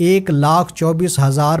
1,24,000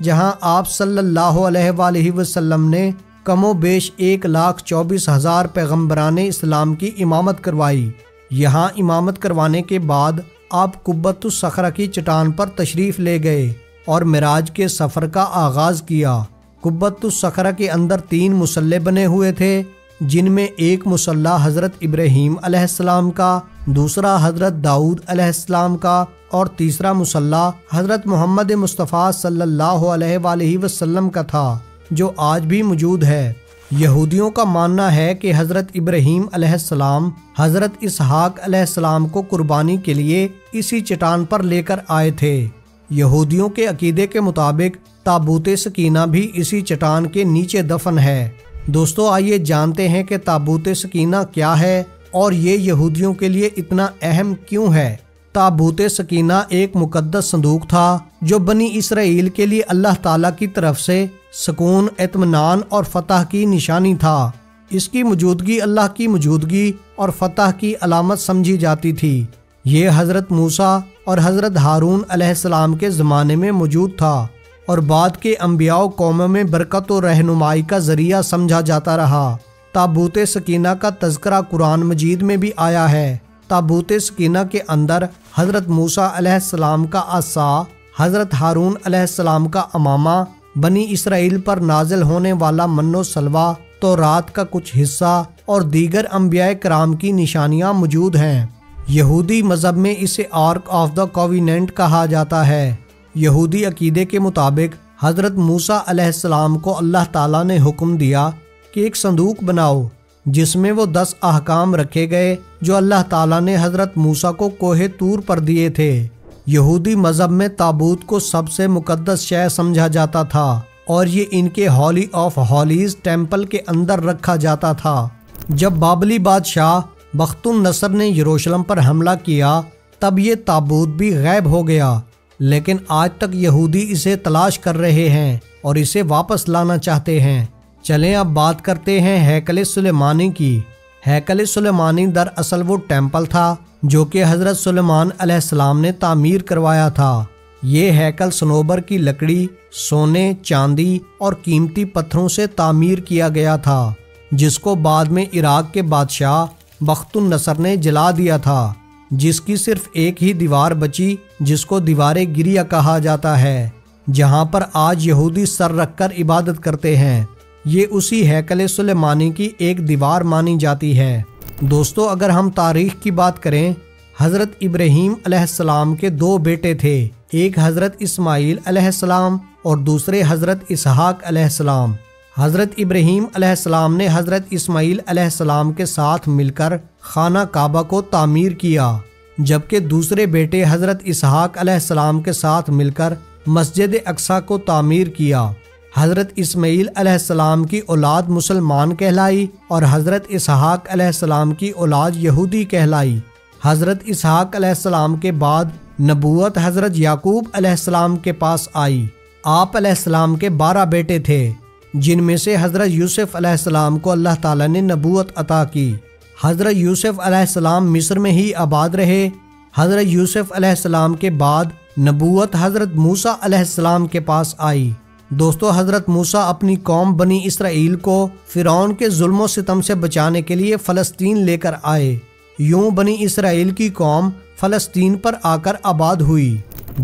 جہاں آپ صلی اللہ علیہ وآلہ وسلم نے کم و بیش 1,24,000 پیغمبران اسلام کی امامت کروائی۔ یہاں امامت کروانے کے بعد آپ قبۃ الصخرہ کی چٹان پر تشریف لے گئے اور معراج کے سفر کا آغاز کیا۔ قبۃ الصخرہ کے اندر 3 مصلی بنے ہوئے تھے، جن میں ایک مصلی حضرت ابراہیم علیہ السلام کا، دوسرا حضرت داؤد علیہ السلام کا اور تیسرا مصلی حضرت محمد مصطفیٰ صلی اللہ علیہ وآلہ وسلم کا تھا، جو آج بھی موجود ہے۔ یہودیوں کا ماننا ہے کہ حضرت ابراہیم علیہ السلام حضرت اسحاق علیہ السلام کو قربانی کے لیے اسی چٹان پر لے کر آئے تھے۔ یہودیوں کے عقیدے کے مطابق تابوت سکینہ بھی اسی چٹان کے نیچے دفن ہے۔ دوستو آئیے جانتے ہیں کہ تابوت سکینہ کیا ہے اور یہ یہودیوں کے لیے اتنا اہم کیوں ہے۔ تابوت سکینہ ایک مقدس صندوق تھا جو بنی اسرائیل کے لیے اللہ تعالیٰ کی طرف سے سکون، اطمینان اور فتح کی نشانی تھا۔ اس کی موجودگی اللہ کی موجودگی اور فتح کی علامت سمجھی جاتی تھی۔ یہ حضرت موسیٰ اور حضرت ہارون علیہ السلام کے زمانے میں موجود تھا اور بعد کے انبیاء و قوموں میں برکت و رہنمائی کا ذریعہ سمجھا جاتا رہا۔ تابوت سکینہ کا تذکرہ قرآن مجید میں بھی آیا ہے۔ تابوت سکینہ کے اندر حضرت موسیٰ علیہ السلام کا عصا، حضرت ہارون علیہ السلام کا امامہ، بنی اسرائیل پر نازل ہونے والا من و سلوہ، تورات کا کچھ حصہ اور دیگر انبیاء کرام کی نشانیاں موجود ہیں۔ یہودی مذہب میں اسے آرک آف دا کوویننٹ کہا جاتا ہے۔ یہودی عقیدے کے مطابق حضرت موسیٰ علیہ السلام کو اللہ تعالیٰ نے حکم دیا کہ ایک صندوق بناؤ جس میں وہ 10 احکام رکھے گئے جو اللہ تعالیٰ نے حضرت موسیٰ کو کوہ طور پر دیے تھے۔ یہودی مذہب میں تابوت کو سب سے مقدس شے سمجھا جاتا تھا اور یہ ان کے ہولی آف ہولیز ٹیمپل کے اندر رکھا جاتا تھا۔ جب بابلی بادشاہ بخت النصر نے یروشلم پر حملہ کیا تب یہ تابوت بھی غائب ہو گیا، لیکن آج تک یہودی اسے تلاش کر رہے ہیں اور اسے واپس لانا چاہتے ہیں۔ چلیں اب بات کرتے ہیں ہیکل سلیمانی کی۔ ہیکل سلیمانی دراصل وہ ٹیمپل تھا جو کہ حضرت سلیمان علیہ السلام نے تعمیر کروایا تھا۔ یہ ہیکل صنوبر کی لکڑی، سونے، چاندی اور قیمتی پتھروں سے تعمیر کیا گیا تھا، جس کو بعد میں عراق کے بادشاہ بخت النصر نے جلا دیا تھا، جس کی صرف ایک ہی دیوار بچی جس کو دیوار گریہ کہا جاتا ہے، جہاں پر آج یہودی سر رکھ کر عبادت کرتے ہیں۔ یہ اسی ہیکل سلیمانی کی ایک دیوار مانی جاتی ہے۔ دوستو اگر ہم تاریخ کی بات کریں، حضرت ابراہیم علیہ السلام کے 2 بیٹے تھے، ایک حضرت اسماعیل علیہ السلام اور دوسرے حضرت اسحاق علیہ السلام۔ حضرت ابراہیم علیہ السلام نے حضرت اسماعیل علیہ السلام کے ساتھ مل کر خانہ کعبہ کو تعمیر کیا، جبکہ دوسرے بیٹے حضرت اسحاق علیہ السلام کے ساتھ مل کر مسجد اقصیٰ کو تعمیر کیا۔ حضرت اسماعیل علیہ السلام کی اولاد مسلمان کہلائی اور حضرت اسحاق علیہ السلام کی اولاد یہودی کہلائی۔ حضرت اسحاق علیہ السلام کے بعد نبوت حضرت یعقوب علیہ السلام کے پاس آئی۔ آپ علیہ السلام کے 12 بیٹے تھے، جن میں سے حضرت یوسف علیہ السلام کو اللہ تعالیٰ نے نبوت عطا کی۔ حضرت یوسف علیہ السلام مصر میں ہی آباد رہے۔ حضرت یوسف علیہ السلام کے بعد نبوت حضرت موسیٰ علیہ السلام کے پاس آئی۔ دوستو حضرت موسیٰ اپنی قوم بنی اسرائیل کو فرعون کے ظلم و ستم سے بچانے کے لیے فلسطین لے کر آئے۔ یوں بنی اسرائیل کی قوم فلسطین پر آ کر آباد ہوئی۔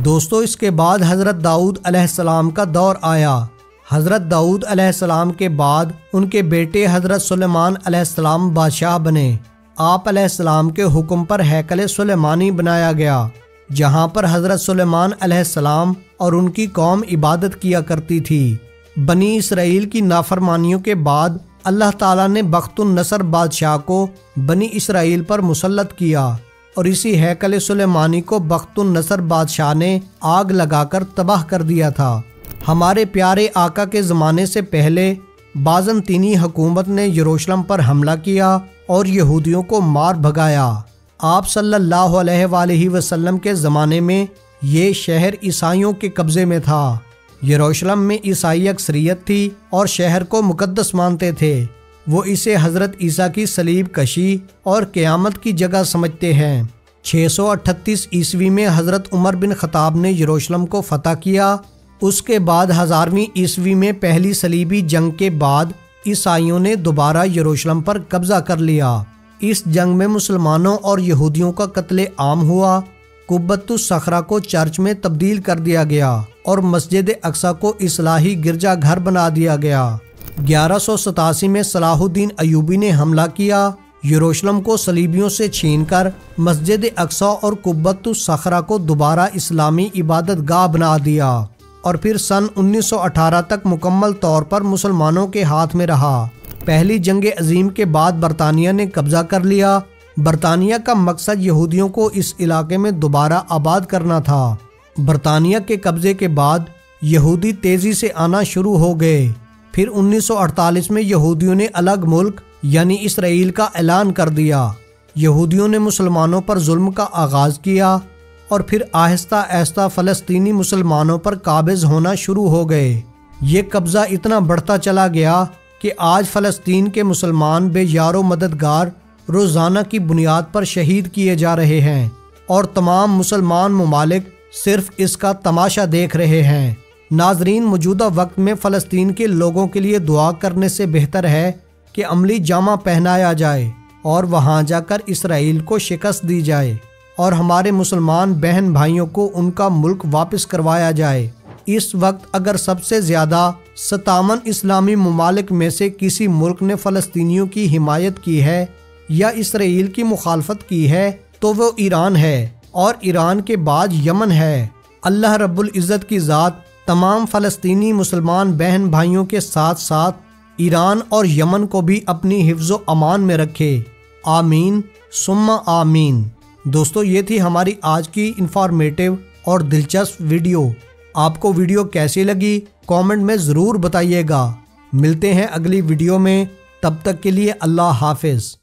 دوستو اس کے بعد حضرت داؤد علیہ السلام کا دور آیا۔ حضرت داؤد علیہ السلام کے بعد ان کے بیٹے حضرت سلیمان علیہ السلام بادشاہ بنے۔ آپ علیہ السلام کے حکم پر ہیکل سلیمانی بنایا گیا، جہاں پر حضرت سلیمان علیہ السلام اور ان کی قوم عبادت کیا کرتی تھی۔ بنی اسرائیل کی نافرمانیوں کے بعد اللہ تعالیٰ نے بخت النصر بادشاہ کو بنی اسرائیل پر مسلط کیا اور اسی ہیکل سلیمانی کو بخت النصر بادشاہ نے آگ لگا کر تباہ کر دیا تھا۔ ہمارے پیارے آقا کے زمانے سے پہلے بازنطینی حکومت نے یروشلم پر حملہ کیا اور یہودیوں کو مار بھگایا۔ آپ صلی اللہ علیہ وآلہ وسلم کے زمانے میں یہ شہر عیسائیوں کے قبضے میں تھا۔ یروشلم میں عیسائی اکثریت تھی اور شہر کو مقدس مانتے تھے۔ وہ اسے حضرت عیسیٰ کی صلیب کشی اور قیامت کی جگہ سمجھتے ہیں۔ 638 عیسوی میں حضرت عمر بن خطاب نے یروشلم کو فتح کیا اس کے بعد 1000ویں عیسوی میں پہلی صلیبی جنگ کے بعد عیسائیوں نے دوبارہ یروشلم پر قبضہ کر لیا۔ اس جنگ میں مسلمانوں اور یہودیوں کا قتل عام ہوا۔ قبۃ الصخرہ کو چرچ میں تبدیل کر دیا گیا اور مسجد اقصی کو اصلاحی گرجا گھر بنا دیا گیا۔ 1187 میں صلاح الدین ایوبی نے حملہ کیا، یروشلم کو صلیبیوں سے چھین کر مسجد اقصی اور قبۃ الصخرہ کو دوبارہ اسلامی عبادت گاہ بنا دیا، اور پھر سن 1918 تک مکمل طور پر مسلمانوں کے ہاتھ میں رہا۔ پہلی جنگ عظیم کے بعد برطانیہ نے قبضہ کر لیا۔ برطانیہ کا مقصد یہودیوں کو اس علاقے میں دوبارہ آباد کرنا تھا۔ برطانیہ کے قبضے کے بعد یہودی تیزی سے آنا شروع ہو گئے۔ پھر 1948 میں یہودیوں نے الگ ملک یعنی اسرائیل کا اعلان کر دیا۔ یہودیوں نے مسلمانوں پر ظلم کا آغاز کیا اور پھر آہستہ آہستہ فلسطینی مسلمانوں پر قابض ہونا شروع ہو گئے۔ یہ قبضہ اتنا بڑھتا چلا گیا کہ آج فلسطین کے مسلمان بے یار و مددگار روزانہ کی بنیاد پر شہید کیے جا رہے ہیں، اور تمام مسلمان ممالک صرف اس کا تماشا دیکھ رہے ہیں۔ ناظرین، موجودہ وقت میں فلسطین کے لوگوں کے لیے دعا کرنے سے بہتر ہے کہ عملی جامہ پہنایا جائے اور وہاں جا کر اسرائیل کو شکست دی جائے اور ہمارے مسلمان بہن بھائیوں کو ان کا ملک واپس کروایا جائے۔ اس وقت اگر سب سے زیادہ 57 اسلامی ممالک میں سے کسی ملک نے فلسطینیوں کی حمایت کی ہے یا اسرائیل کی مخالفت کی ہے تو وہ ایران ہے، اور ایران کے بعد یمن ہے۔ اللہ رب العزت کی ذات تمام فلسطینی مسلمان بہن بھائیوں کے ساتھ ساتھ ایران اور یمن کو بھی اپنی حفظ و امان میں رکھے۔ آمین ثم آمین۔ دوستو، یہ تھی ہماری آج کی انفارمیٹیو اور دلچسپ ویڈیو۔ آپ کو ویڈیو کیسی لگی کامنٹ میں ضرور بتائیے گا۔ ملتے ہیں اگلی ویڈیو میں، تب تک کے لیے اللہ حافظ۔